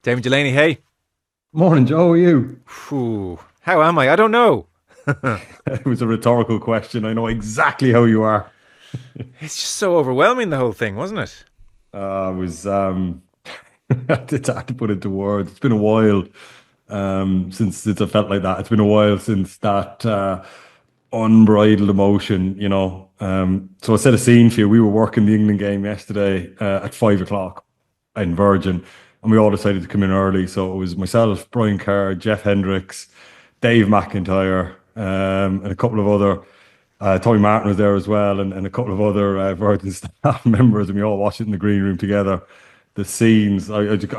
Damien Delaney, hey. Morning, Joe. How are you? Phew. How am I? I don't know. It was a rhetorical question. I know exactly how you are. It's just so overwhelming, the whole thing, wasn't it? I was it's hard to put into words. It's been a while since I felt like that. It's been a while since that unbridled emotion. So I set a scene for you. We were working the England game yesterday at 5 o'clock in Virgin, and we all decided to come in early. So it was myself, Brian Kerr, Jeff Hendricks, Dave McIntyre, and a couple of other. Tommy Martin was there as well, and a couple of other Virgin staff members, and we all watched it in the green room together. The scenes, it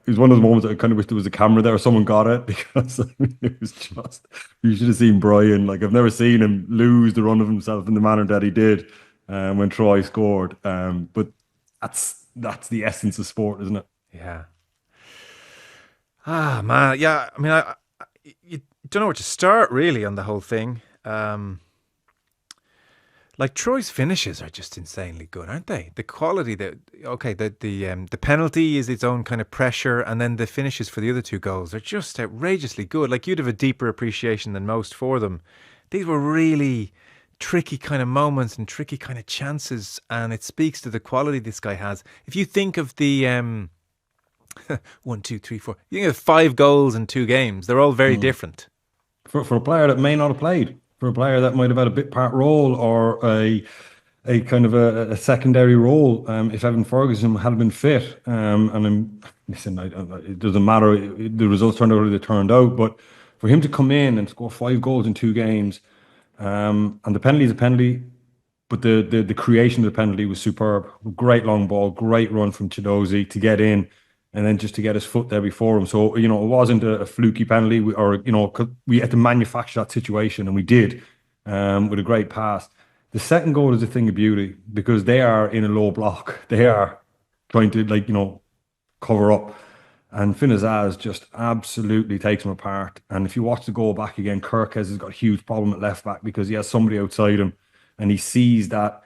was one of those moments that I kind of wish there was a camera there, or someone got it because it was just, you should have seen Brian. Like, I've never seen him lose the run of himself in the manner that he did when Troy scored. But that's the essence of sport, isn't it? Yeah. Ah, man. Yeah. I mean, you don't know where to start really on the whole thing. Like Troy's finishes are just insanely good, aren't they? The quality that okay, the penalty is its own kind of pressure, and then the finishes for the other two goals are just outrageously good. Like you'd have a deeper appreciation than most for them. These were really tricky kind of moments and tricky kind of chances, and it speaks to the quality this guy has. If you think of the one, two, three, four, you think of 5 goals in 2 games, they're all very Mm. different. For a player that may not have played, for a player that might have had a bit part role or a kind of a secondary role, if Evan Ferguson had been fit, and listen, it doesn't matter. The results turned out how they turned out, but for him to come in and score 5 goals in 2 games, and the penalty is a penalty, but the creation of the penalty was superb. Great long ball, great run from Chidozie to get in, and then just to get his foot there before him. So it wasn't a fluky penalty, we had to manufacture that situation, and we did, with a great pass. The second goal is a thing of beauty because they are in a low block. They are trying to cover up. And Finazaz just absolutely takes him apart. And if you watch the goal back again, Kirkes has got a huge problem at left back because he has somebody outside him, and he sees that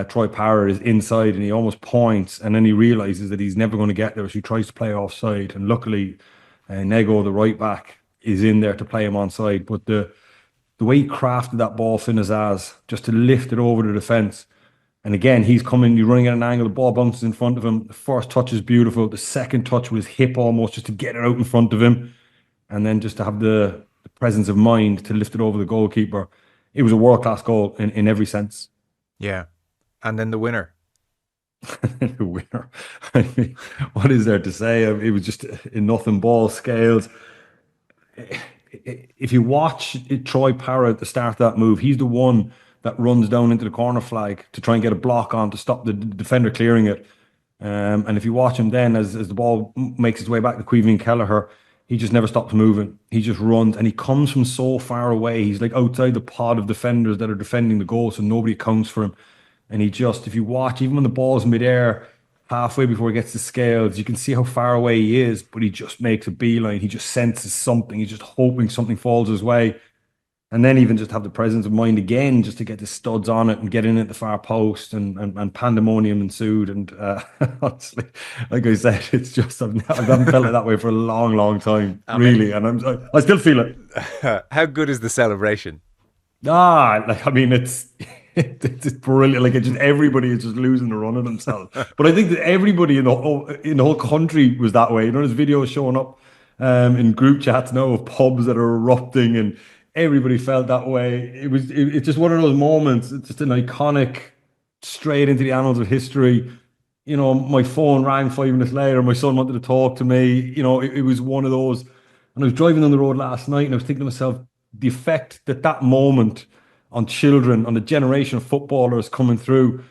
Troy Parrott is inside, and he almost points, and then he realizes that he's never going to get there, so he tries to play offside. And luckily, Nego, the right back, is in there to play him onside. But the way he crafted that ball, Finazaz, just to lift it over the defence. And again, he's coming, he's running at an angle, the ball bounces in front of him. The first touch is beautiful. The second touch with his hip almost just to get it out in front of him. And then just to have the presence of mind to lift it over the goalkeeper. It was a world class goal in every sense. Yeah, and then the winner. The winner. I mean, what is there to say? It was just in nothing ball scales. If you watch Troy Parrott at the start of that move, he's the one that runs down into the corner flag to try and get a block on to stop the defender clearing it. And if you watch him then, as the ball makes its way back to Queeveen Kelleher, he just never stops moving. He just runs, and he comes from so far away. He's like outside the pod of defenders that are defending the goal, so nobody accounts for him. And he just, if you watch, even when the ball's midair, halfway before he gets to scales, you can see how far away he is, but he just makes a beeline. He just senses something. He's just hoping something falls his way. And then even just have the presence of mind again, just to get the studs on it and get in at the far post, and pandemonium ensued. And honestly, like I said, it's just, I haven't felt it that way for a long, long time, I really. mean, And I still feel it. how good is the celebration? I mean, it's brilliant. Like, it's just everybody is just losing the run of themselves. But I think that everybody in the whole country was that way. There's videos showing up in group chats now of pubs that are erupting, and everybody felt that way. It's just one of those moments. It's just an iconic, straight into the annals of history. My phone rang 5 minutes later. My son wanted to talk to me. It was one of those. And I was driving on the road last night, and I was thinking to myself, the effect that moment on children, on the generation of footballers coming through.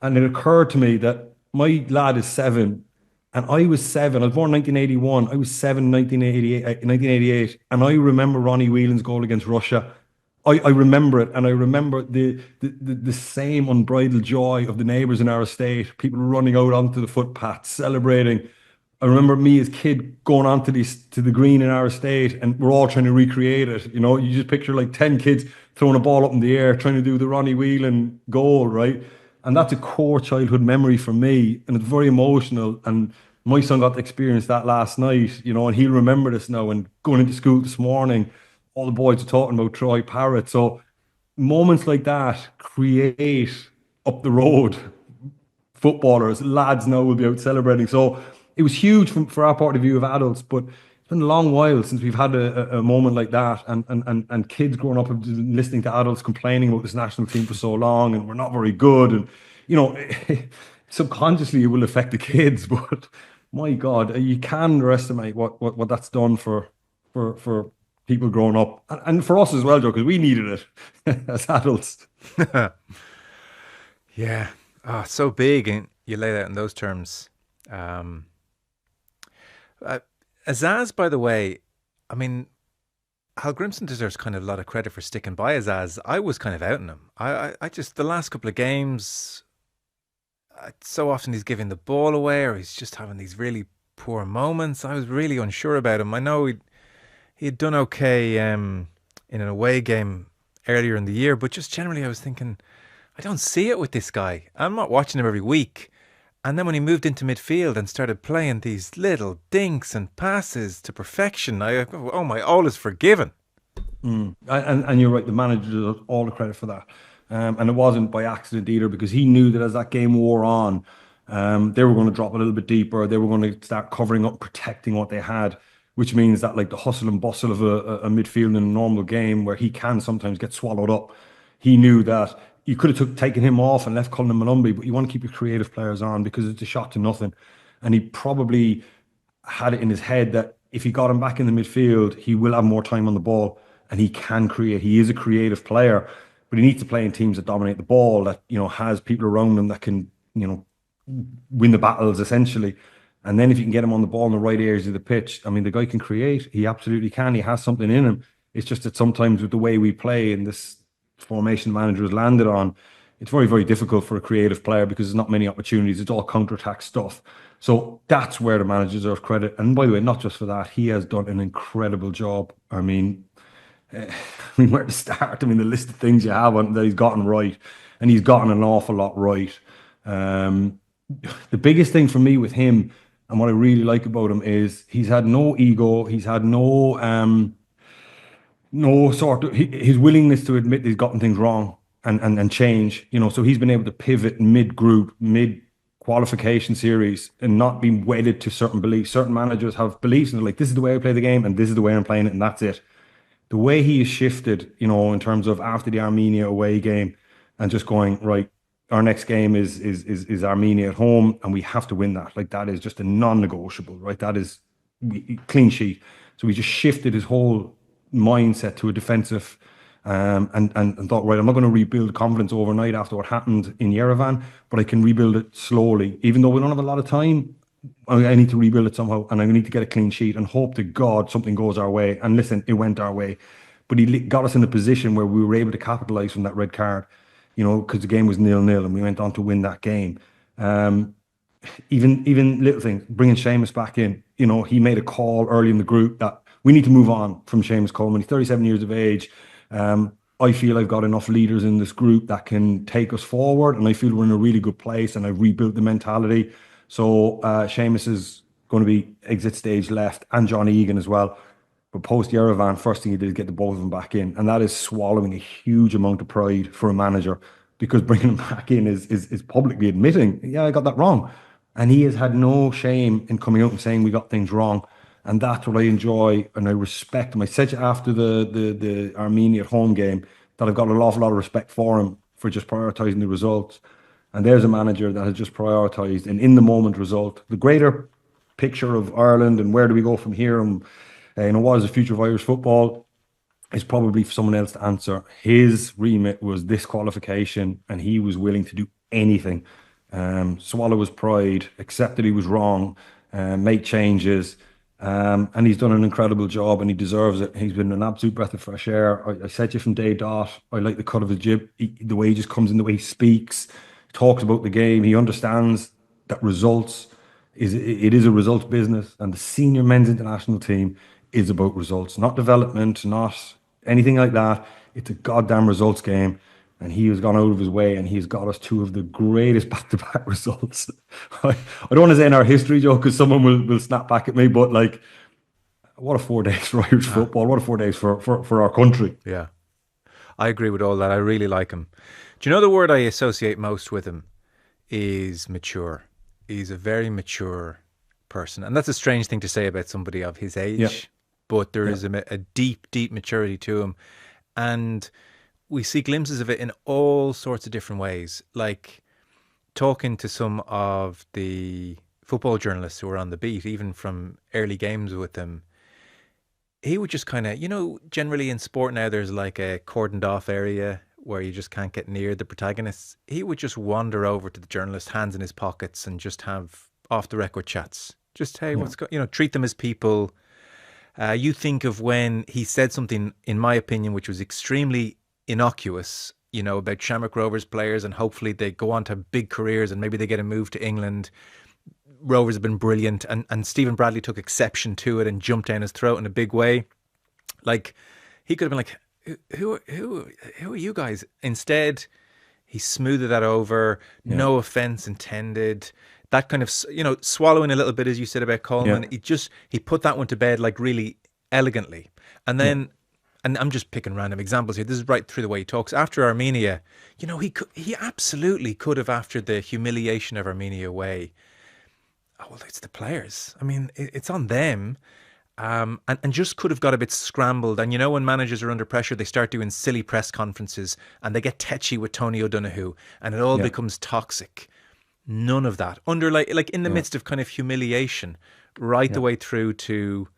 And it occurred to me that my lad is 7, and I was 7. I was born in 1981. I was 7 in 1988. And I remember Ronnie Whelan's goal against Russia. I remember it, and I remember the same unbridled joy of the neighbours in our estate, people running out onto the footpath, celebrating. I remember me as kid going on to the green in our estate, and we're all trying to recreate it. You just picture like 10 kids throwing a ball up in the air, trying to do the Ronnie Whelan goal, right? And that's a core childhood memory for me, and it's very emotional. And My son got to experience that last night, and he'll remember this now. And going into school this morning, all the boys are talking about Troy Parrott. So moments like that create up the road footballers, lads now will be out celebrating. So it was huge for our point of view of adults, but it's been a long while since we've had a moment like that. And kids growing up and listening to adults complaining about this national team for so long and we're not very good. And, you know, subconsciously it will affect the kids, but my God, you can underestimate what that's done for people growing up and for us as well, Joe, because we needed it as adults. Yeah. Oh, so big, and you lay that in those terms. Um, uh, Azaz, by the way, I mean, Hal Grimson deserves kind of a lot of credit for sticking by Azaz. I was kind of out on him. I just, the last couple of games, so often he's giving the ball away or he's just having these really poor moments. I was really unsure about him. I know he had done okay in an away game earlier in the year, but just generally I was thinking, I don't see it with this guy. I'm not watching him every week. And then when he moved into midfield and started playing these little dinks and passes to perfection, oh my, all is forgiven. And you're right, the manager deserves all the credit for that. And it wasn't by accident either, because he knew that as that game wore on, they were going to drop a little bit deeper. They were going to start covering up, protecting what they had, which means that like the hustle and bustle of a midfield in a normal game where he can sometimes get swallowed up. He knew that you could have taken him off and left Cullen Malumbi, but you want to keep your creative players on because it's a shot to nothing. And he probably had it in his head that if he got him back in the midfield, he will have more time on the ball and he can create. He is a creative player, but he needs to play in teams that dominate the ball, that, has people around him that can, win the battles essentially. And then if you can get him on the ball in the right areas of the pitch, I mean, the guy can create. He absolutely can. He has something in him. It's just that sometimes with the way we play in this formation manager has landed on, it's very, very difficult for a creative player because there's not many opportunities. It's all counter-attack stuff. So that's where the manager deserves credit. And by the way, not just for that, he has done an incredible job. I mean, where to start? I mean, the list of things you have on that he's gotten right, and he's gotten an awful lot right. Um, the biggest thing for me with him, and what I really like about him, is he's had no ego. He's had no sort of his willingness to admit he's gotten things wrong and change. So he's been able to pivot mid-group, mid-qualification series, and not be wedded to certain beliefs. Certain managers have beliefs and they're like, this is the way I play the game, and this is the way I'm playing it, and that's it. The way he has shifted, in terms of after the Armenia away game and just going, right, our next game is Armenia at home, and we have to win that. Like, that is just a non-negotiable, right? That is clean sheet. So he just shifted his whole mindset to a defensive, and thought, right, I'm not going to rebuild confidence overnight after what happened in Yerevan, but I can rebuild it slowly. Even though we don't have a lot of time, I need to rebuild it somehow, and I need to get a clean sheet and hope to God something goes our way. And listen, it went our way, but he got us in a position where we were able to capitalize from that red card, because the game was 0-0 and we went on to win that game. Even little things, bringing Seamus back in, he made a call early in the group that we need to move on from Seamus Coleman. He's 37 years of age. I feel I've got enough leaders in this group that can take us forward, and I feel we're in a really good place, and I've rebuilt the mentality. So Seamus is going to be exit stage left, and John Egan as well. But post Yerevan, first thing he did is get the both of them back in, and that is swallowing a huge amount of pride for a manager, because bringing him back in is publicly admitting, yeah, I got that wrong, and he has had no shame in coming out and saying we got things wrong. And that's what I enjoy and I respect him. I said after the Armenia home game that I've got an awful lot of respect for him for just prioritising the results. And there's a manager that has just prioritised an in-the-moment result. The greater picture of Ireland and where do we go from here, and what is the future of Irish football, is probably for someone else to answer. His remit was this qualification, and he was willing to do anything. Swallow his pride, accept that he was wrong, make changes. And he's done an incredible job, and he deserves it. He's been an absolute breath of fresh air. I said to you from day dot, I like the cut of his jib, the way he just comes in, the way he speaks, talks about the game. He understands that it is a results business, and the senior men's international team is about results, not development, not anything like that. It's a goddamn results game. and he has gone out of his way, and he's got us two of the greatest back-to-back results. I don't want to say in our history, Joe, because someone will snap back at me, but like, what a 4 days for Irish Ah, football. What a 4 days for our country. yeah. I agree with all that. I really like him. Do you know the word I associate most with him is mature. He's a very mature person. And that's a strange thing to say about somebody of his Yeah, age, but there yeah, is a deep, deep maturity to him. And we see glimpses of it in all sorts of different ways. Like talking to some of the football journalists who were on the beat, even from early games with them, he would just kind of, generally in sport now, there's like a cordoned off area where you just can't get near the protagonists. He would just wander over to the journalist, hands in his pockets, and just have off the record chats. Just, hey, yeah, treat them as people. You think of when he said something, in my opinion, which was extremely innocuous, about Shamrock Rovers players, and hopefully they go on to big careers and maybe they get a move to England. Rovers have been brilliant, and Stephen Bradley took exception to it and jumped down his throat in a big way. Like he could have been like, who are you guys? Instead, he smoothed that over. yeah, No offense intended. That kind of swallowing a little bit, as you said about yeah, Coleman. He put that one to bed like really elegantly, and yeah, then. And I'm just picking random examples here. This is right through the way he talks. After Armenia, he absolutely could have, after the humiliation of Armenia away. Oh, well, it's the players. I mean, it's on them. And just could have got a bit scrambled. And when managers are under pressure, they start doing silly press conferences and they get tetchy with Tony O'Donoghue and it all yeah, becomes toxic. None of that. Under like in the yeah, midst of kind of humiliation, right the yeah, way through to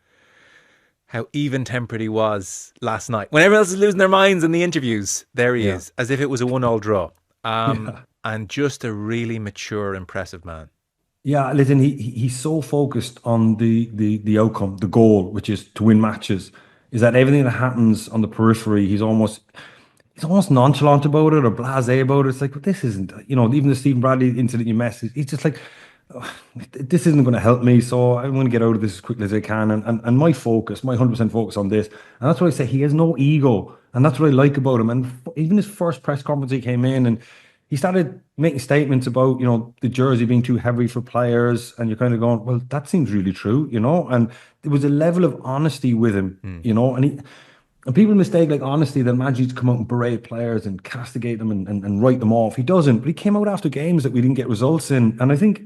how even-tempered he was last night. When everyone else is losing their minds in the interviews, there he yeah, is, as if it was a one-all draw. yeah. And just a really mature, impressive man. Yeah, listen, he's so focused on the outcome, the goal, which is to win matches, is that everything that happens on the periphery, he's almost nonchalant about it or blasé about it. It's like, well, this isn't, even the Stephen Bradley incident you messaged, he's just like, "Oh, this isn't going to help me, so I'm going to get out of this as quickly as I can. And my focus, my 100% focus on this. And that's what I say. He has no ego. And that's what I like about him. And even his first press conference, he came in and he started making statements about, the jersey being too heavy for players. And you're kind of going, well, that seems really true, And there was a level of honesty with him, and people mistake like honesty that Magic's come out and berate players and castigate them and write them off. He doesn't, but he came out after games that we didn't get results in. And I think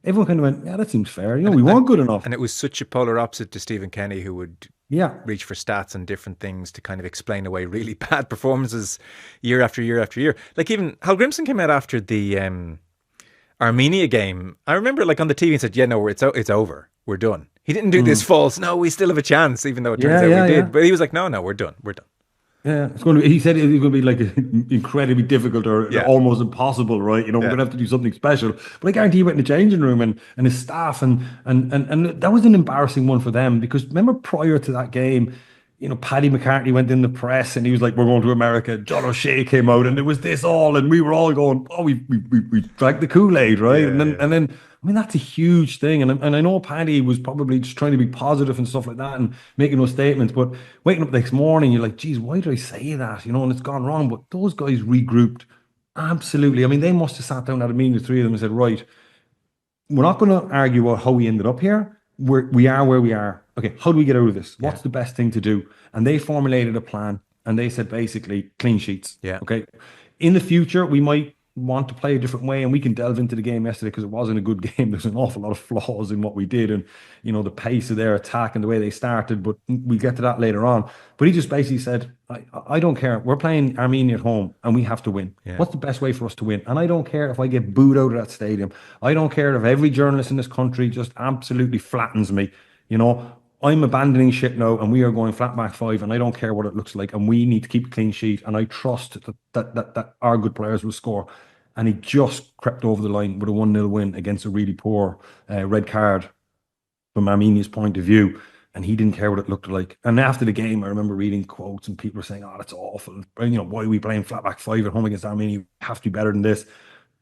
everyone kind of went, yeah, that seems fair. And We and weren't good enough. and it was such a polar opposite to Stephen Kenny, who would Yeah. reach for stats and different things to kind of explain away really bad performances year after year after year. Like even Hal Grimson came out after the Armenia game. I remember like on the TV and said, "Yeah, no, it's over. We're done." He didn't do this Mm. false. No, we still have a chance, even though it turns Yeah, out we yeah, yeah. did. But he was like, "No, no, we're done. We're done." Yeah, it's going to be, he said it's going to be like incredibly difficult or Yeah, almost impossible, right? We're yeah, going to have to do something special. But I guarantee you went in the changing room and his staff and that was an embarrassing one for them because remember prior to that game, Paddy McCartney went in the press and he was like, "We're going to America." John O'Shea came out and it was this all, and we were all going, "Oh, we drank the Kool-Aid, right?" And yeah, then yeah. and then I mean that's a huge thing, and I know Paddy was probably just trying to be positive and stuff like that and making those statements, but waking up the next morning, you're like, "Geez, why did I say that?" And it's gone wrong. But those guys regrouped absolutely. I mean, they must have sat down at a meeting, the three of them, and said, "Right, we're not going to argue about how we ended up here. We are where we are. Okay, how do we get out of this? Yeah, What's the best thing to do?" And they formulated a plan and they said basically clean sheets. yeah. Okay. In the future, we might want to play a different way and we can delve into the game yesterday because it wasn't a good game. There's an awful lot of flaws in what we did and, the pace of their attack and the way they started, but we'll get to that later on. But he just basically said, I don't care. We're playing Armenia at home and we have to win. Yeah. What's the best way for us to win? And I don't care if I get booed out of that stadium. I don't care if every journalist in this country just absolutely flattens me. I'm abandoning ship now and we are going flat back five and I don't care what it looks like and we need to keep a clean sheet and I trust that our good players will score. And he just crept over the line with a 1-0 win against a really poor red card from Armenia's point of view. And he didn't care what it looked like. And after the game, I remember reading quotes and people were saying, "Oh, that's awful. Why are we playing flat back five at home against Armenia? We have to be better than this."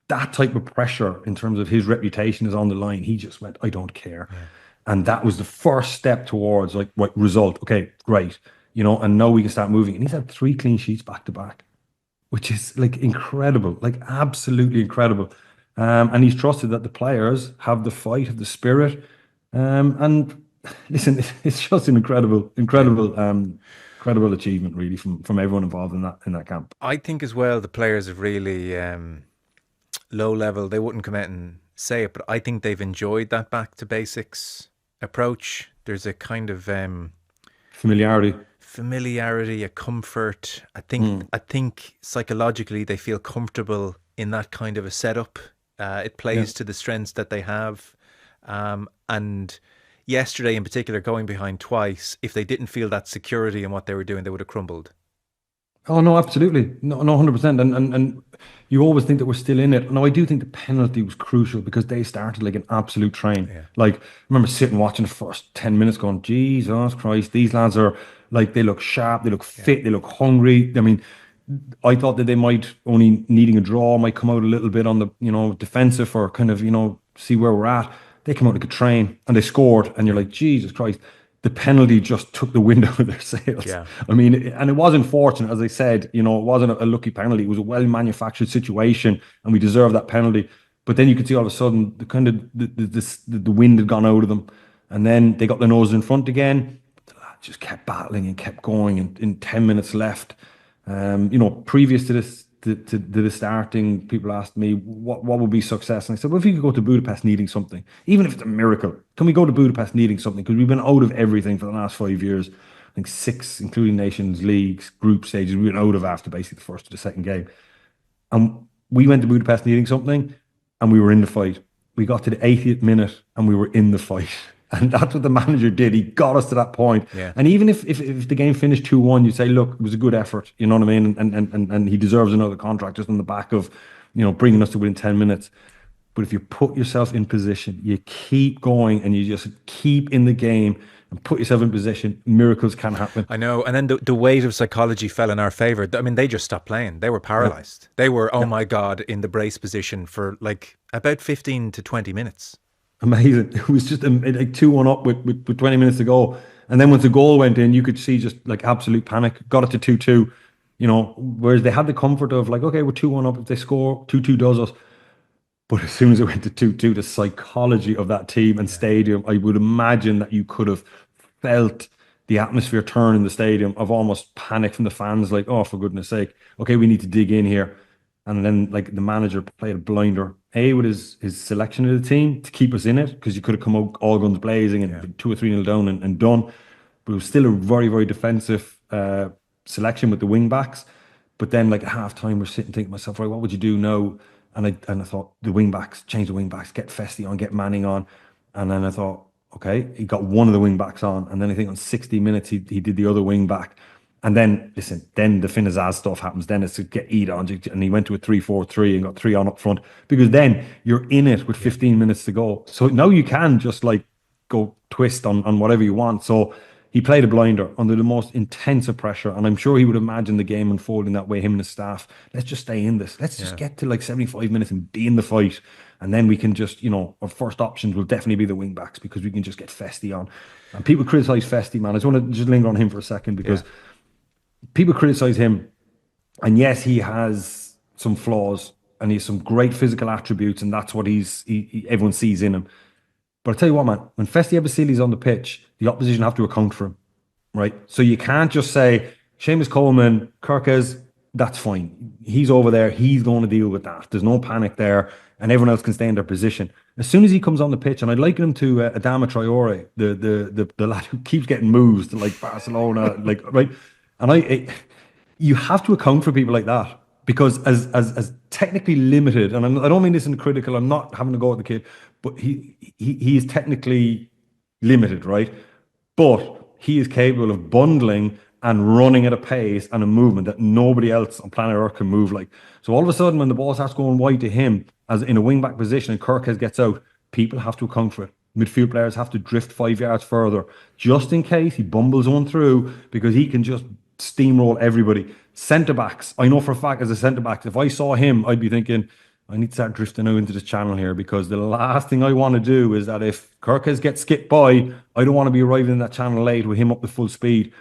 That type of pressure in terms of his reputation is on the line. He just went, "I don't care." Yeah. And that was the first step towards like result. Okay, great. And now we can start moving. And he's had 3 clean sheets back to back. which is like incredible, like absolutely incredible. And he's trusted that the players have the fight, have the spirit. And listen, it's just an Yeah. incredible achievement, really, from everyone involved in that camp. I think as well the players have really low level. They wouldn't come out and say it, but I think they've enjoyed that back to basics approach. There's a kind of Familiarity. familiarity, a comfort. Mm, I think psychologically they feel comfortable in that kind of a setup. It yeah. plays to the strengths that they have, and yesterday in particular, going behind twice, if they didn't feel that security in what they were doing, they would have crumbled. Oh no, absolutely. No, no, 100%. And you always think that we're still in it. No, I do think the penalty was crucial because they started like an absolute train. Yeah, Like, I remember sitting watching the first 10 minutes going, Jesus Christ, these lads are like, they look sharp, they look yeah, fit, they look hungry. I mean, I thought that they might only needing a draw might come out a little bit on the, defensive or kind of, see where we're at. They came out like a train and they scored, and you're yeah, like, Jesus Christ, the penalty just took the wind out of their sails. yeah, I mean, and it wasn't fortunate, as I said, it wasn't a lucky penalty. It was a well manufactured situation, and we deserved that penalty. But then you could see all of a sudden the kind of the wind had gone out of them, and then they got their nose in front again. The lad just kept battling and kept going, and in 10 minutes left, previous to this, to the starting, people asked me what would be success, and I said, well, if you could go to Budapest needing something, even if it's a miracle, can we go to Budapest needing something? Because we've been out of everything for the last 5 years. I think six, including Nations Leagues, group stages, we've been out of after basically the first or the second game. And we went to Budapest needing something, and we were in the fight. We got to the 80th minute, and we were in the fight. And that's what the manager did. He got us to that point. yeah. And even if the game finished 2-1, you'd say, look, it was a good effort. You know what I mean? And he deserves another contract just on the back of, bringing us to within 10 minutes. But if you put yourself in position, you keep going and you just keep in the game and put yourself in position, miracles can happen. I know. And then the weight of psychology fell in our favor. I mean, they just stopped playing. They were Yeah. paralyzed. They were, oh Yeah. my God, in the brace position for like about 15 to 20 minutes. Amazing. It was just like 2-1 up with 20 minutes to go. And then once the goal went in, you could see just like absolute panic. Got it to 2-2, whereas they had the comfort of like, okay, we're 2-1 up. If they score, 2-2 does us. But as soon as it went to 2-2, the psychology of that team and Yeah. stadium, I would imagine that you could have felt the atmosphere turn in the stadium of almost panic from the fans, like, oh, for goodness sake, okay, we need to dig in here. And then like the manager played a blinder, with his selection of the team to keep us in it, because you could have come out all guns blazing and Yeah. been 2 or 3 nil down and done. But it was still a very, very defensive selection with the wing backs. But then, like at half time, we're sitting thinking to myself, right, what would you do now? And I thought the wing backs, change the wing backs, get Festy on, get Manning on. And then I thought, okay, he got one of the wing backs on. And then I think on 60 minutes, he did the other wing back. And then, listen, then the Finazaz stuff happens. Then it's to get Eid on. And he went to a 3-4-3 and got three on up front, because then you're in it with Yeah. 15 minutes to go. So now you can just like go twist on whatever you want. So he played a blinder under the most intense of pressure. And I'm sure he would imagine the game unfolding that way, him and his staff. Let's just stay in this. Let's just Yeah. get to like 75 minutes and be in the fight. And then we can just, our first options will definitely be the wing backs, because we can just get Festy on. And people criticize Festy, man. I just want to just linger on him for a second, Yeah. because people criticize him. And yes, he has some flaws and he has some great physical attributes. And that's what everyone sees in him. But I tell you what, man, when Festi Ebisili's on the pitch, the opposition have to account for him, right? So you can't just say, Seamus Coleman, Kirkes, that's fine. He's over there. He's going to deal with that. There's no panic there, and everyone else can stay in their position. As soon as he comes on the pitch, and I'd liken him to Adama Traore, the lad who keeps getting moves to like Barcelona, like, right? And you have to account for people like that, because as technically limited, and I don't mean this in critical, I'm not having to go at the kid, but he is technically limited, right? But he is capable of bundling and running at a pace and a movement that nobody else on planet Earth can move like. So all of a sudden, when the ball starts going wide to him, as in a wing back position, and Kirkes gets out, people have to account for it. Midfield players have to drift 5 yards further, just in case he bumbles on through, because he can just steamroll everybody. Centre backs, I know for a fact, as a centre back, if I saw him, I'd be thinking, I need to start drifting out into this channel here, because the last thing I want to do is that if Kirkes gets skipped by, I don't want to be arriving in that channel late with him up to full speed.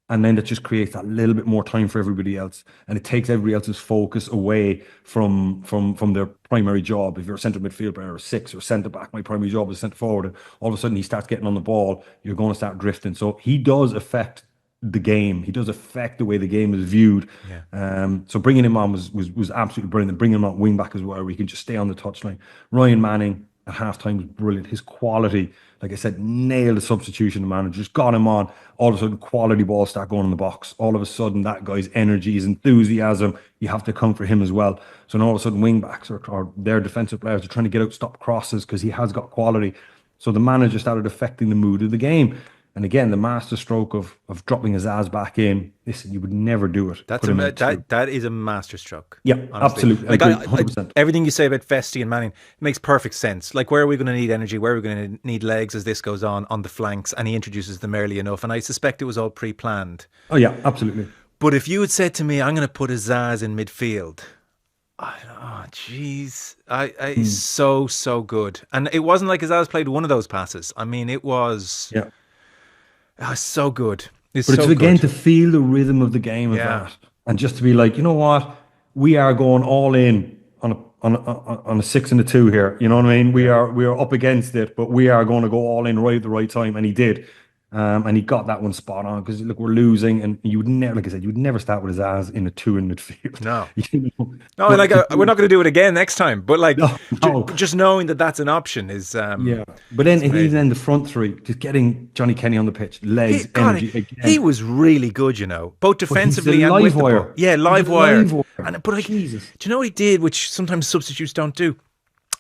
And then that just creates that little bit more time for everybody else, and it takes everybody else's focus away from their primary job. If you're a centre midfield player or six or centre back, my primary job is centre forward. And all of a sudden, he starts getting on the ball. You're going to start drifting. So he does affect the game. He does affect the way the game is viewed. Yeah. So bringing him on was absolutely brilliant. And bringing him on wing back as well, where he can just stay on the touchline. Ryan Manning at halftime was brilliant. His quality, like I said, nailed the substitution. The manager just got him on. All of a sudden, quality balls start going in the box. All of a sudden, that guy's energy, his enthusiasm, you have to account for him as well. So now all of a sudden, wing backs or their defensive players are trying to get out, stop crosses because he has got quality. So the manager started affecting the mood of the game. And again, the master stroke of dropping his ass back in. Listen, you would never do it. That is a master stroke. Yeah, honestly. absolutely. Like, 100%. Everything you say about Festi and Manning makes perfect sense. Like, where are we going to need energy? Where are we going to need legs as this goes on the flanks? And he introduces them early enough. And I suspect it was all pre-planned. Oh, yeah, absolutely. But if you had said to me, I'm going to put Azaz in midfield, jeez, he's so good. And it wasn't like Azaz played one of those passes. I mean, it was... Yeah. So good. But it's again to feel the rhythm of the game of that, and just to be like, you know what, we are going all in on a 6 and a 2 here. You know what I mean? We are up against it, but we are going to go all in right at the right time, and he did. And he got that one spot on because look, we're losing, and you would never, like I said, you would never start with his ass in a 2 in midfield. No, you know? No, like we're not going to do it again next time. But like, no. just knowing that that's an option is yeah. But then even then the front three, just getting Johnny Kenny on the pitch, legs, energy. Again. He was really good, you know, both defensively and live with wire. the ball. Yeah, live wire. But like, Jesus. Do you know what he did, which sometimes substitutes don't do?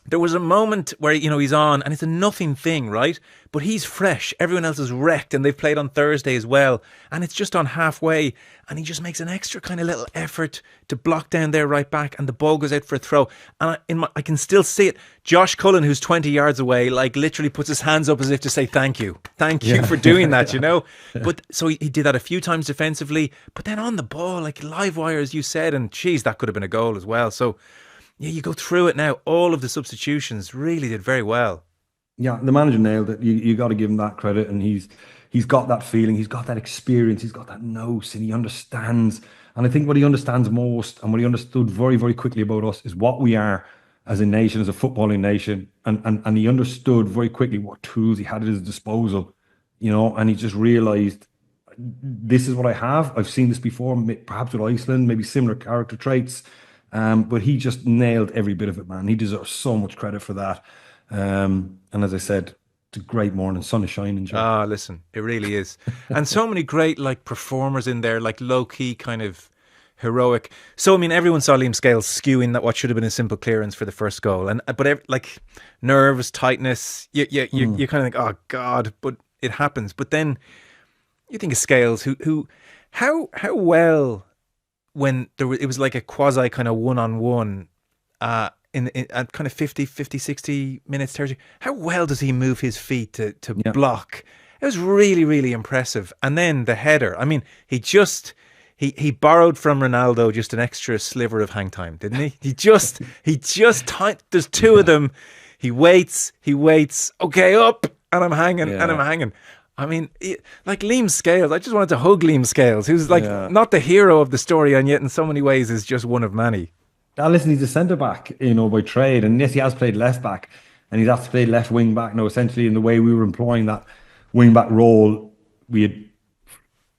There was a moment where, you know, he's on and it's a nothing thing, right? But he's fresh. Everyone else is wrecked and they've played on Thursday as well. And it's just on halfway and he just makes an extra kind of little effort to block down their right back and the ball goes out for a throw. And I can still see it. Josh Cullen, who's 20 yards away, like literally puts his hands up as if to say thank you. Thank you for doing that, you know? But so he did that a few times defensively. But then on the ball, like live wire, as you said, and geez, that could have been a goal as well. So yeah, you go through it now. All of the substitutions really did very well. Yeah, the manager nailed it. You got to give him that credit, and he's got that feeling, he's got that experience, he's got that nous, and he understands. And I think what he understands most, and what he understood very, very quickly about us, is what we are as a nation, as a footballing nation, and he understood very quickly what tools he had at his disposal, you know. And he just realised, this is what I have. I've seen this before, perhaps with Iceland, maybe similar character traits. But he just nailed every bit of it, man. He deserves so much credit for that. And as I said, it's a great morning. Sun is shining, Joe. Listen, it really is. And so many great like performers in there, like low-key kind of heroic. So, I mean, everyone saw Liam Scales skewing that what should have been a simple clearance for the first goal. But like nerves, tightness, you kind of think, oh, God, but it happens. But then you think of Scales, who how well... when it was like a quasi kind of one-on-one in at kind of 50, 60 minutes territory, how well does he move his feet to block? It was really, really impressive. And then the header, I mean, he borrowed from Ronaldo just an extra sliver of hang time, didn't he? He just there's two of them. He waits, okay, up, and I'm hanging. I mean, like Liam Scales, I just wanted to hug Liam Scales, who's like not the hero of the story, and yet in so many ways is just one of many. Now, listen, he's a centre-back, you know, by trade, and yes, he has played left-back, and he's actually played left wing-back. Now, essentially, in the way we were employing that wing-back role, we had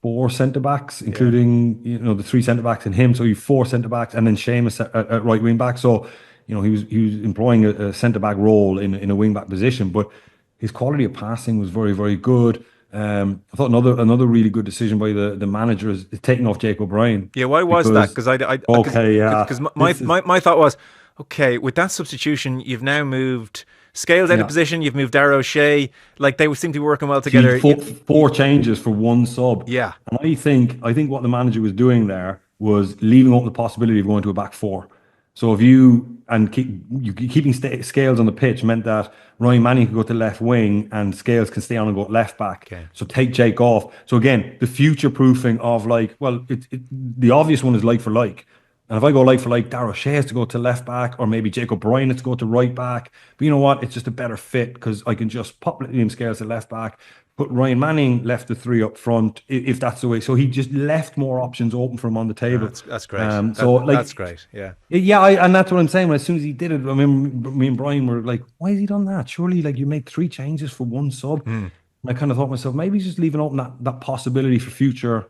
4 centre-backs, including, you know, the 3 centre-backs and him, so you 4 centre-backs, and then Seamus at right wing-back. So, you know, he was employing a centre-back role in a wing-back position, but his quality of passing was very, very good. I thought another really good decision by the manager is taking off Jake O'Brien. Yeah, why was that? Because Because my thought was, okay, with that substitution, you've now moved Scales out of position, you've moved Darrow Shea, like they seem to be working well together. Four changes for one sub. Yeah, and I think what the manager was doing there was leaving up the possibility of going to a back 4. So if keeping Scales on the pitch meant that Ryan Manning could go to left wing and Scales can stay on and go left back. Okay. So take Jake off. So again, the future proofing of the obvious one is like for like, And if I go like for like, Darragh O'Shea has to go to left back, or maybe Jacob Bryan has to go to right back. But you know what? It's just a better fit because I can just pop Liam Scales at left back, put Ryan Manning left the three up front, if that's the way. So he just left more options open for him on the table. That's great. So That's like, great. Yeah. yeah, and that's what I'm saying. As soon as he did it, I mean, me and Brian were like, "Why has he done that? Surely, like, you make three changes for one sub." Mm. And I kind of thought to myself, maybe he's just leaving open that possibility for future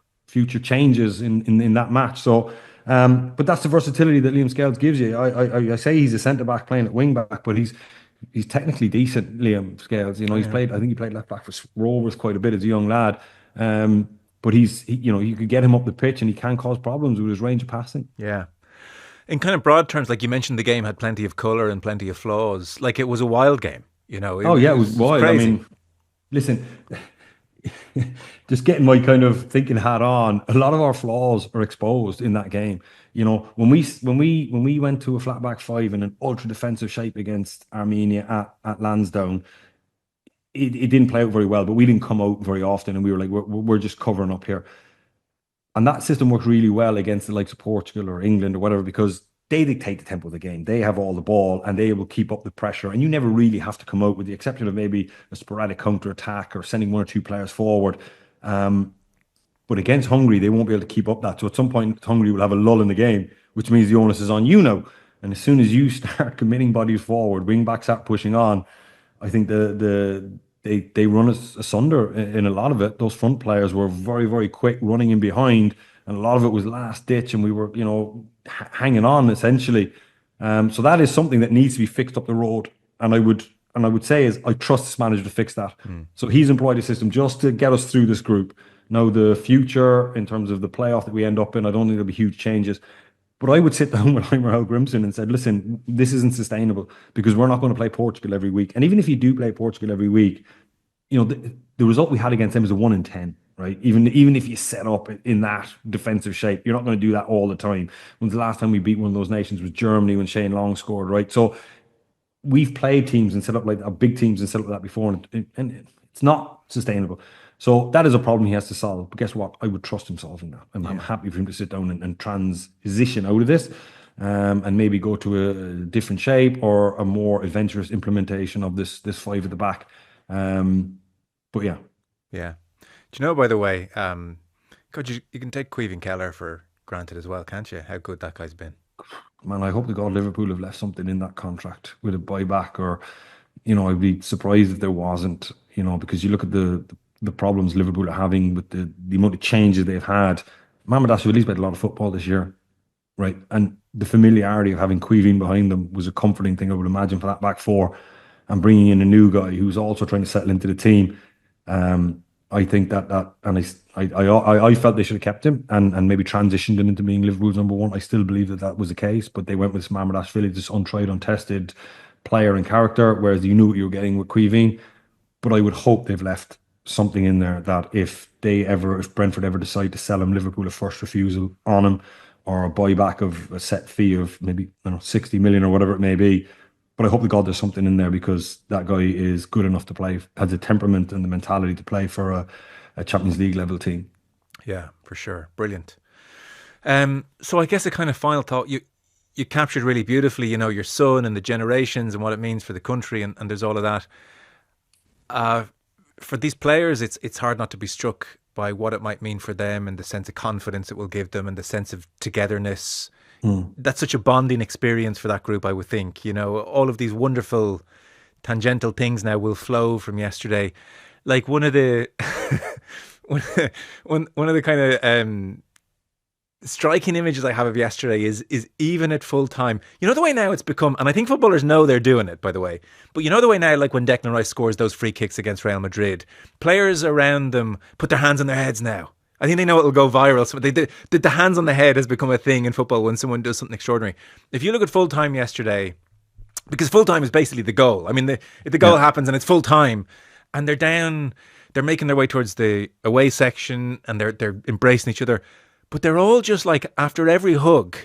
changes in that match. So, but that's the versatility that Liam Scales gives you. I say he's a centre back playing at wing back, but he's technically decent, Liam Scales. You know, he's Yeah. played. I think he played left back for Rovers quite a bit as a young lad. But you know, you could get him up the pitch and he can cause problems with his range of passing. Yeah. In kind of broad terms, like you mentioned, the game had plenty of colour and plenty of flaws. Like it was a wild game, you know. Oh yeah, it was wild. I crazy. mean, listen, just getting my kind of thinking hat on, a lot of our flaws are exposed in that game. You know, when we went to a flat back five in an ultra defensive shape against Armenia at Lansdowne, it didn't play out very well, but we didn't come out very often, and we were like, we're just covering up here. And that system works really well against the likes of Portugal or England or whatever, because they dictate the tempo of the game. They have all the ball and they will keep up the pressure. And you never really have to come out, with the exception of maybe a sporadic counter attack or sending one or two players forward. But against Hungary, they won't be able to keep up that. So at some point, Hungary will have a lull in the game, which means the onus is on you now. And as soon as you start committing bodies forward, wing backs start pushing on, I think they run us asunder in a lot of it. Those front players were very, very quick running in behind, and a lot of it was last ditch, and we were, you know, hanging on essentially. So that is something that needs to be fixed up the road. And I would say is I trust this manager to fix that. So he's employed a system just to get us through this group. Now the future in terms of the playoff that we end up in, I don't think there'll be huge changes. But I would sit down with Heimer Grimson and said, listen, this isn't sustainable because we're not going to play Portugal every week. And even if you do play Portugal every week, you know, the result we had against them is a 1 in 10, right? Even if you set up in that defensive shape, you're not going to do that all the time. When's the last time we beat one of those nations was Germany when Shane Long scored, right? So we've played teams and set up like big teams and set up like that before, and it's not sustainable. So that is a problem he has to solve. But guess what? I would trust him solving that. I'm happy for him to sit down and transition out of this, and maybe go to a different shape or a more adventurous implementation of this five at the back. But yeah. Yeah. Do you know, by the way, God, you can take Caoimhín Keller for granted as well, can't you? How good that guy's been. Man, I hope to God Liverpool have left something in that contract with a buyback, or, you know, I'd be surprised if there wasn't, you know, because you look at the problems Liverpool are having with the amount of changes they've had. Mamardashvili's played a lot of football this year, right? And the familiarity of having Caoimhín behind them was a comforting thing, I would imagine, for that back four. And bringing in a new guy who's also trying to settle into the team. I think and I felt they should have kept him and maybe transitioned him into being Liverpool's number one. I still believe that was the case, but they went with Mamardashvili, this untried, untested player and character, whereas you knew what you were getting with Caoimhín. But I would hope they've left something in there that if Brentford ever decide to sell him, Liverpool a first refusal on him, or a buyback of a set fee of maybe 60 million or whatever it may be. But I hope to God there's something in there, because that guy is good enough to play, has the temperament and the mentality to play for a Champions League level team. Yeah, for sure. Brilliant. So I guess a kind of final thought, you captured really beautifully, you know, your son and the generations and what it means for the country, and there's all of that. For these players, it's hard not to be struck by what it might mean for them, and the sense of confidence it will give them, and the sense of togetherness. That's such a bonding experience for that group, I would think. You know, all of these wonderful tangential things now will flow from yesterday. Like one of the one of the kind of striking images I have of yesterday is even at full time. You know the way now it's become, and I think footballers know they're doing it, by the way, but you know the way now, like when Declan Rice scores those free kicks against Real Madrid, players around them put their hands on their heads now. I think they know it'll go viral. So the hands on the head has become a thing in football when someone does something extraordinary. If you look at full time yesterday, because full time is basically the goal. I mean, if the goal happens and it's full time, and they're making their way towards the away section, and they're embracing each other, but they're all just like, after every hug,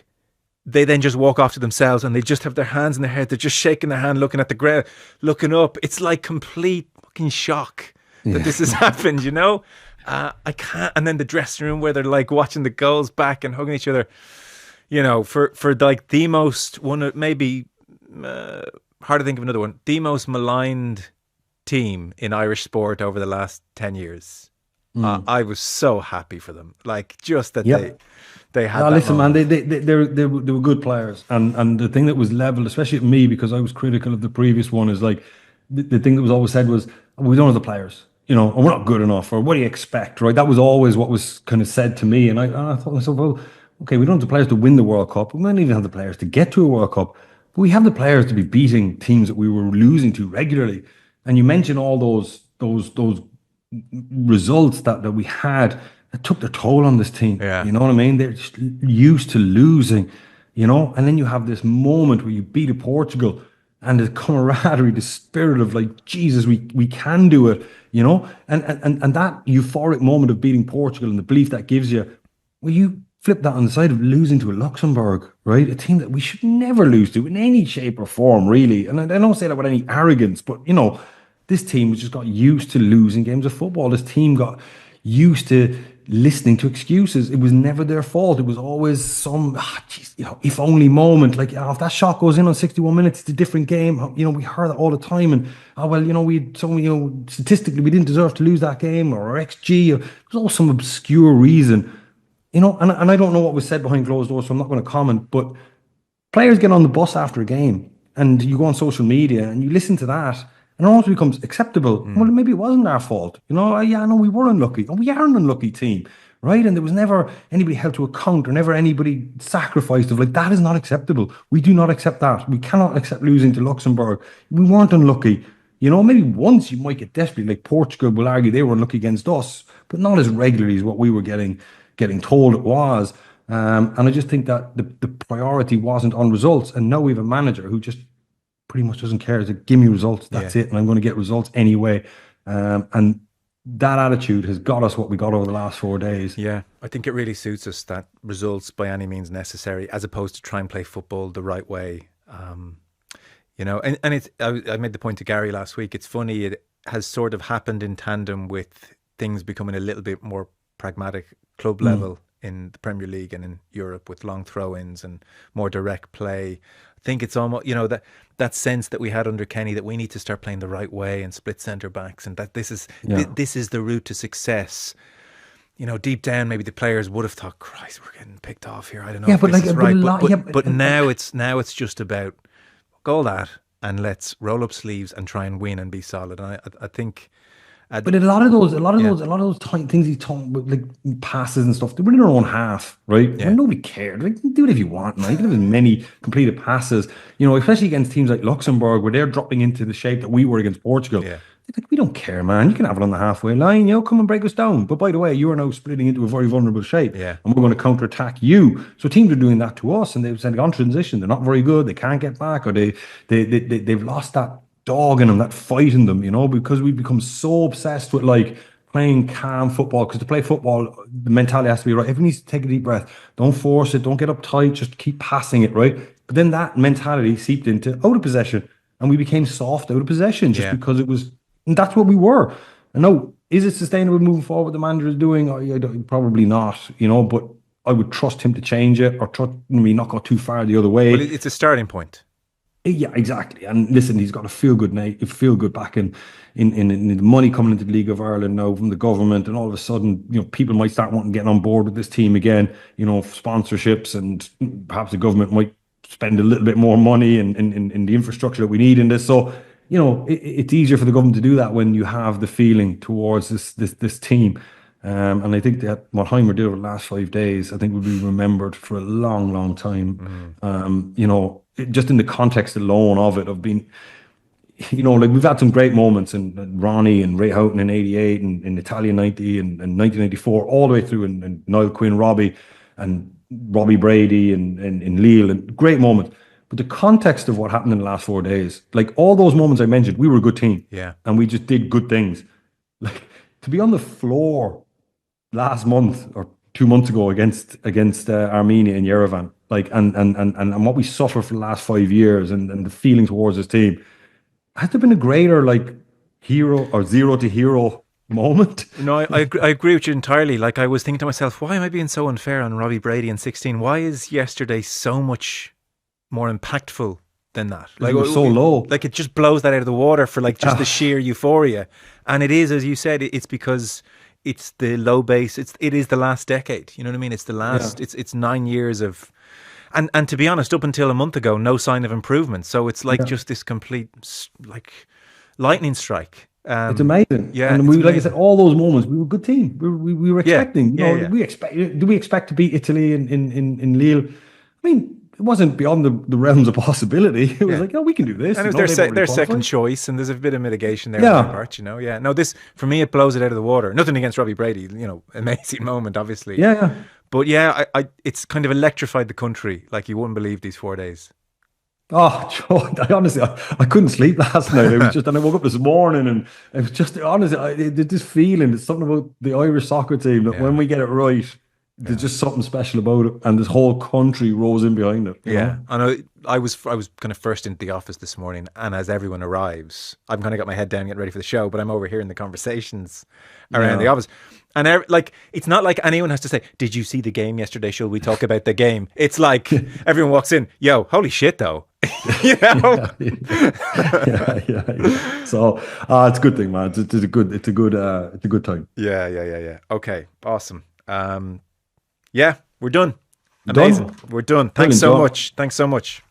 they then just walk off to themselves, and they just have their hands in their head. They're just shaking their hand, looking at the ground, looking up. It's like complete fucking shock that this has happened, you know? I can't. And then the dressing room where they're like watching the goals back and hugging each other. for like the most maybe hard to think of another one. The most maligned team in Irish sport over the last 10 years. I was so happy for them. Like just that Yep. they had No, that listen, man, moment. they were good players, and the thing that was leveled, especially at me, because I was critical of the previous one, is like the thing that was always said was we don't have the players, and we're not good enough, or what do you expect, right? That was always what was kind of said to me, and I thought to myself, well, okay, we don't have the players to win the World Cup, we don't even have the players to get to a World Cup, but we have the players to be beating teams that we were losing to regularly, and you mentioned all those results that we had that took their toll on this team. Yeah. You know what I mean? They're just used to losing, and then you have this moment where you beat a Portugal and the camaraderie, the spirit of like, Jesus, we can do it, and that euphoric moment of beating Portugal and the belief that gives you, well, you flip that on the side of losing to a Luxembourg, right? A team that we should never lose to in any shape or form, really. And I don't say that with any arrogance, but this team just got used to losing games of football. This team got used to listening to excuses. It was never their fault. It was always some, if only moment. Like, if that shot goes in on 61 minutes, it's a different game. We heard that all the time. And, statistically, we didn't deserve to lose that game, or XG. Or, there's always some obscure reason. And I don't know what was said behind closed doors, so I'm not going to comment. But players get on the bus after a game, and you go on social media and you listen to that, and it also becomes acceptable. Well, maybe it wasn't our fault. Yeah, no, we were unlucky. And we are an unlucky team, right? And there was never anybody held to account, or never anybody sacrificed of like, that is not acceptable. We do not accept that. We cannot accept losing to Luxembourg. We weren't unlucky. Maybe once you might get desperate, like Portugal will argue they were unlucky against us, but not as regularly as what we were getting told it was. And I just think that the priority wasn't on results. And now we have a manager who just pretty much doesn't care. It's like, give me results. That's it. And I'm going to get results anyway. And that attitude has got us what we got over the last 4 days. Yeah, I think it really suits us that results by any means necessary, as opposed to try and play football the right way. And it's, I made the point to Gary last week. It's funny, it has sort of happened in tandem with things becoming a little bit more pragmatic club level in the Premier League and in Europe, with long throw-ins and more direct play. I think it's almost, that sense that we had under Kenny, that we need to start playing the right way and split centre backs, and that this is the route to success. Deep down, maybe the players would have thought, Christ, we're getting picked off here. I don't know if this is right. But now it's just about goal that, and let's roll up sleeves and try and win and be solid. And I think. But a lot of those tiny things he's talking about, like passes and stuff, they were in their own half, right? Yeah. When nobody cared. Like, do it if you want, man. You can have as many completed passes, especially against teams like Luxembourg, where they're dropping into the shape that we were against Portugal. Yeah. Like, we don't care, man. You can have it on the halfway line, come and break us down. But by the way, you are now splitting into a very vulnerable shape. Yeah. And we're going to counterattack you. So teams are doing that to us, and they've said on transition, they're not very good, they can't get back, or they've lost that dog in them, that fight in them, because we've become so obsessed with like playing calm football. Because to play football, the mentality has to be right. Everyone needs to take a deep breath. Don't force it. Don't get uptight. Just keep passing it, right? But then that mentality seeped into out of possession, and we became soft out of possession just because it was. And that's what we were. And now, is it sustainable moving forward? What the manager is doing? Probably not. But I would trust him to change it, or trust me not go too far the other way. Well, it's a starting point. Yeah, exactly. And listen, he's got a feel good back in the money coming into the League of Ireland now from the government, and all of a sudden, people might start wanting to get on board with this team again. Sponsorships, and perhaps the government might spend a little bit more money in the infrastructure that we need in this. So, it's easier for the government to do that when you have the feeling towards this team. And I think that what Heimer did over the last 5 days, I think will be remembered for a long, long time. Just in the context alone of it, of being, like we've had some great moments, and Ronnie and Ray Houghton in '88, and in Italian '90 and 1994, all the way through, and Niall Quinn, Robbie, and Robbie Brady, and in Lille, and great moments. But the context of what happened in the last 4 days, like all those moments I mentioned, we were a good team, and we just did good things. Like to be on the floor last month or 2 months ago against Armenia in Yerevan, like and what we suffered for the last 5 years, and the feeling towards this team, has there been a greater like hero or zero to hero moment. No, I agree with you entirely. Like, I was thinking to myself, why am I being so unfair on Robbie Brady in 16? Why is yesterday so much more impactful than that? Like, it was so low. Like, it just blows that out of the water for like just the sheer euphoria. And it is, as you said, it's because it's the low base. It is the last decade. You know what I mean? It's the last. Yeah. It's 9 years of, and to be honest, up until a month ago, no sign of improvement. So it's like just this complete like lightning strike. It's amazing. Yeah, and we, like I said, all those moments, we were a good team. We were expecting. Do we expect to beat Italy in Lille? I mean, it wasn't beyond the realms of possibility. It was like, we can do this. And it was their second choice, and there's a bit of mitigation there on their part, No, this, for me, it blows it out of the water. Nothing against Robbie Brady, amazing moment, obviously. Yeah. But it's kind of electrified the country like you wouldn't believe these 4 days. Oh, Joe, I couldn't sleep last night. It was just, and I woke up this morning, and it was just, honestly, this feeling. There's something about the Irish soccer team that when we get it right, there's just something special about it, and this whole country rose in behind it. You know? I know. I was kind of first into the office this morning, and as everyone arrives, I've kind of got my head down getting ready for the show, but I'm overhearing the conversations around the office. And it's not like anyone has to say, "Did you see the game yesterday? Shall we talk about the game?" It's like everyone walks in, "Yo, holy shit, though." Yeah. So it's a good thing, man. It's a good time. Yeah. Okay, awesome. We're done. Amazing. We're done. Thanks so much.